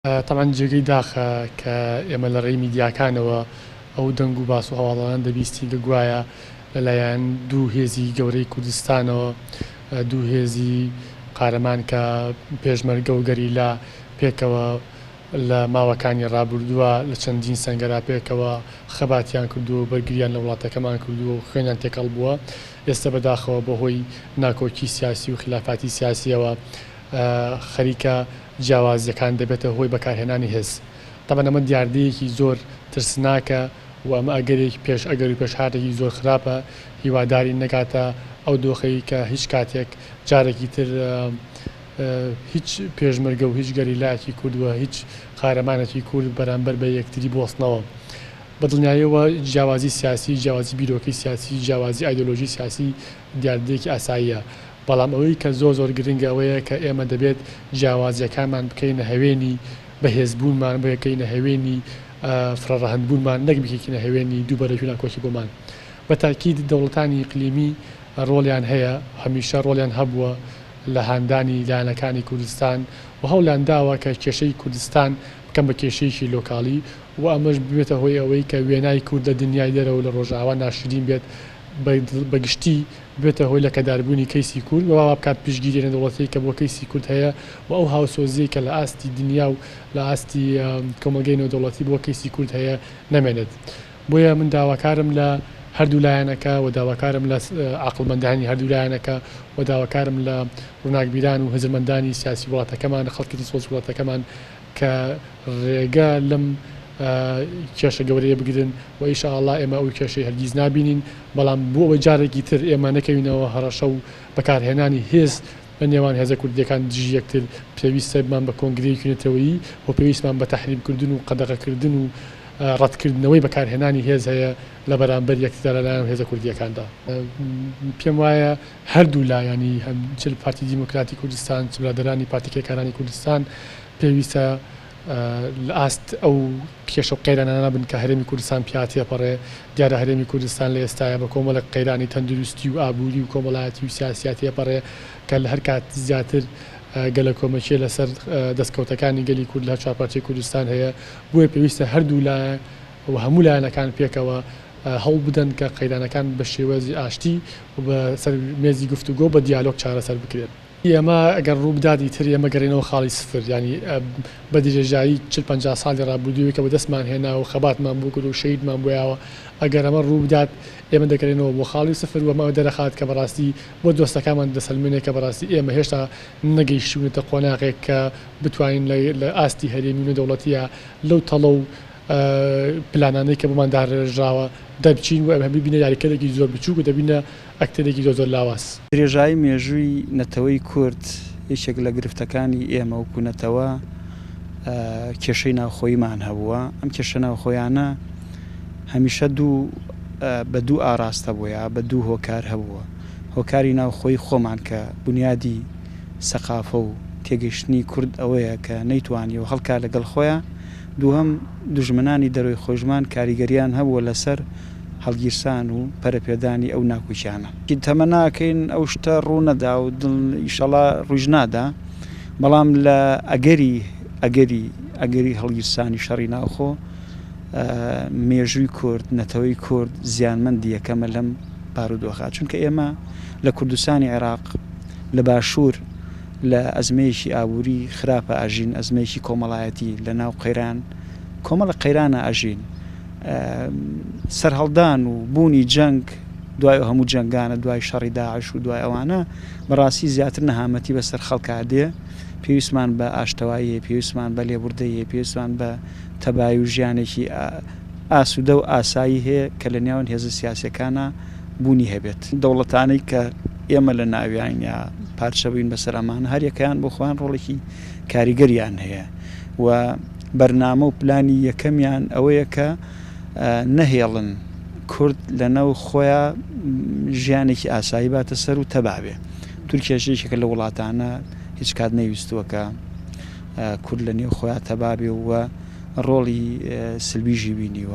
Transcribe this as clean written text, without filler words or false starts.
تەمان جێگەی داخە کە ئێمە لە ڕێی میدیاکانەوە ئەو دەنگ و باس و هەواڵەوان دەبیستی گوایە لەلایەن دوو هێزی گەورەی کوردستانەوە، دوو هێزی قارەمان کە پێشمەرگە و گەریلا پێکەوە لە ماوەکانی ڕابردووە لە چەندین سەنگەرا پێکەوە خەباتیان کردووە و بەرگریان لە وڵاتەکەمان کردووە و خوێنیان تێکەڵ بووە. ئێستا بەداخەوە بەهۆی ناکۆکی سیاسی و خلافاتی سیاسیەوە خەریکە جیاوازیەکان دەبێتە هۆی بەکارهێنانی هێز. تەمەن ئەمە دیاردەیەکی زۆر ترسناکە و ئەمە ئەگەرێک ئەگەر و پێشهاتێکی زۆر خراپە، هیواداری نەگاتە ئەو دۆخەی کە هیچ کاتێک جارێکی تر هیچ پێشمەرگە و هیچ گەریلایەکی کوردووە هیچ قارەمانێکی کورد بەرامبەر بە یەکتری بۆستنەوە. بەدڵنیاییەوە جیاوازی سیاسی، جیاوازی بیرۆکەی سیاسی، جیاوازی ئایدۆلۆژی سیاسی دیاردەیەکی ئاساییە. بەڵام ئەوەی کە زۆر گرنگە ئەوەیە کە ئێمە دەبێت جیاوازیەکانمان بکەینە هەوێنی بەهێزبوونمان، بکەینە هەوێنی فرەڕەهەندبوونمان، نەک بکەینە هەوێنی دووبەرەوی ناکۆکی بۆمان. بە تاکید دەوڵەتانی ئیقلیمی ڕۆڵیان هەیە، هەمیشە ڕۆڵیان هەبووە لە هاندانی لایەنەکانی کوردستان و هەوڵیان داوە کە کێشەی کوردستان بکەم بە کێشەیەکی لۆکاڵی و ئەمەش ببێتە هۆی ئەوەی کە وێنای کوورد لە دنیای دەرەوە لە ڕۆژاوا ناشرین بێت، بەگشتی بێتە هۆی لە کەداربوونی کەیسی کورد و وا بکات پشتگیری نەدەوڵەتی کە بۆ کەیسی کورد هەیە و ئەو هاوسۆزی کە لە ئاستی دنیا و لە ئاستی کۆمەلگەی نێودەوڵەتی بۆ کەیسی کورد هەیە نەمێنێت. بۆیە من داواکارم لە هەردوو لایەنەکە و داواکارم لە عەقڵمەندانی هەردوو لایەنەکە و داواکارم لە ڕووناکبیران و هزرمەندانی سیاسی وڵاتەکەمان، خەڵکی سۆز وڵاتەکەمان کە ڕێگە لەم کێشە گەورەیە بگرن و ئینشاءالله ئێمە ئەو کێشەی هەرگیز نابینین. بەڵام بۆ ئەوە جارێکی تر ئێمە نەکەوینەوە هەڕەشە و بەکارهێنانی هێز لە نێوان هێزە کوردیەکان دژی یەکتر. پێویستە بمان بە کۆنگرەیەکی نەتەوەیی و پێویستمان بە تەحریمکردن و قەدەغەکردن و ڕەتکردنەوەی بەکارهێنانی هێز هەیە لە بەرامبەر یەکتردا لەلایەن هێزە کوردیەکاندا. پێم وایە هەردوو لایەنی چ پارتی دیموکراتی کوردستان چ برادەرانی پارتیکەی کارانی کوردستان پێویستە لە ئاست ئەو کێشە و قەیرانانە بن کە هەرێمی کوردستان پیاتێپەڕێ. دیارە هەرێمی کوردستان لە ئێستاە بە کۆمەڵە قەیرانی تەندروستی و ئابووری و کۆمەڵایەتی و سیاسیاتێپەڕێ کە لە هەر کات زیاتر گەلە کۆمەچیە لەسەر دەستکەوتەکانی گەلی کورد لە چوارپارچەی کوردستان هەیە. بۆیە پێویستە هەردوو لایە و هەموو لایەنەکان پێکەوە هەوڵ بدەن کە قەیرانەکان بە شێوەزی ئاشتی و بە سەر مێزی گفتوگۆ بە دیالۆگ چارەسەر بکرێت. ئێمە ئەگەر ڕووبدادی تر ئێمە گەڕێنەوە خاڵی سفر، ینی بە دژێژایی 40-50 ساڵی ڕابردووی کە بە دەستمان هێنا و خەباتمان بوو کرد و شەیدمان بۆیاوە، ئەگەر ئەمە ڕووبدات ئێمە دەگەڕێنەوە بۆ خاڵی سفر و ئەمە دەرەخات کە بەڕاستی بۆ دۆستەکانمان دەسەلمێنێت کە بەڕاستی ئێمە هێشتا نەگەیشتوونەتە قۆناغێک کە بتوانین لە ئاستی هەرێمی و نێودەوڵەتیە لەو تەڵە و پلانانەی کە بۆمان داڕێژراوە دەبچین و ئەمە ببینە یاریکەرێکی زۆر بچووک و دەبینە ئەکتەرێکی زۆر لاواز. درێژایی مێژووی نەتەوەی کورد هیچێک لە گرفتەکانی ئێمە وکوونەتەوە کێشەی ناوخۆییمان هەبووە. ئەم کێشە ناوخۆیانە هەمیشە بە دوو ئاراستە بووە، بە دوو هۆکار هەبووە. هۆکاری ناوخۆی خۆمان کە بنیادی سەقافە و تێگەیشتنی کورد ئەوەیە کە نەیتوانیەوە هەڵکا لەگەڵ خۆیان. دووهەم دوژمنانی دەروی خۆشمان کاریگەریان هەبووە لەسەر هەڵگیرسان و پەرەپێدانی ئەو ناکوچیانە. تەمە ناکەین ئەو شتە ڕوو نەدا و ئیشەڵا ڕووژ نادا، بەڵام لە ئەگەری هەڵگیرسانی شەڕی ناوخۆ مێژووی کورد، نەتەوەی کورد زیانمەندی یەکەمە لەم بارودۆخە. چونکە ئێمە لە کوردستانی عێراق لە باشوور لە ئەزمەیەکی ئابووری خراپە ئاژین، ئەزمەیەکی کۆمەڵایەتی لە ناو قەیران کۆمەڵە قەیرانە ئاژین. سەرهەڵدان و بوونی جەنگ دوای هەموو جەنگانە، دوای شەڕی داعش و دوای ئەوانە بەڕاستی زیاتر نەهامەتی بەسەر خەڵکا دێ. پێویستمان بە ئاشتەواییە، پێویستمان بە لێبوردەیە، پێویستمان بە تەبای و ژیانێکی ئاسوودە و ئاسایی هەیە کە لە نێوان هێزە سیاسەکانە بوونی هەبێت. دەوڵەتانەی کە ئێمە لە ناویان یا پارچە بووین بەسەر ئەمانە هەر یەکەیان بۆ خۆیان ڕۆڵێکی کاریگەریان هەیە و بەرنامە و پلانی یەکەمیان ئەوەیە کە نەهێڵن کورد لەنەو خۆیان ژیانێکی ئاسایی باتە سەر و تەبابێ. تورکیاشێکێکە لە وڵاتانە هیچ کات نەویستووە کە کورد لە نێو خۆیان تەبابێ و ڕۆڵی سلبیژی بینیوە.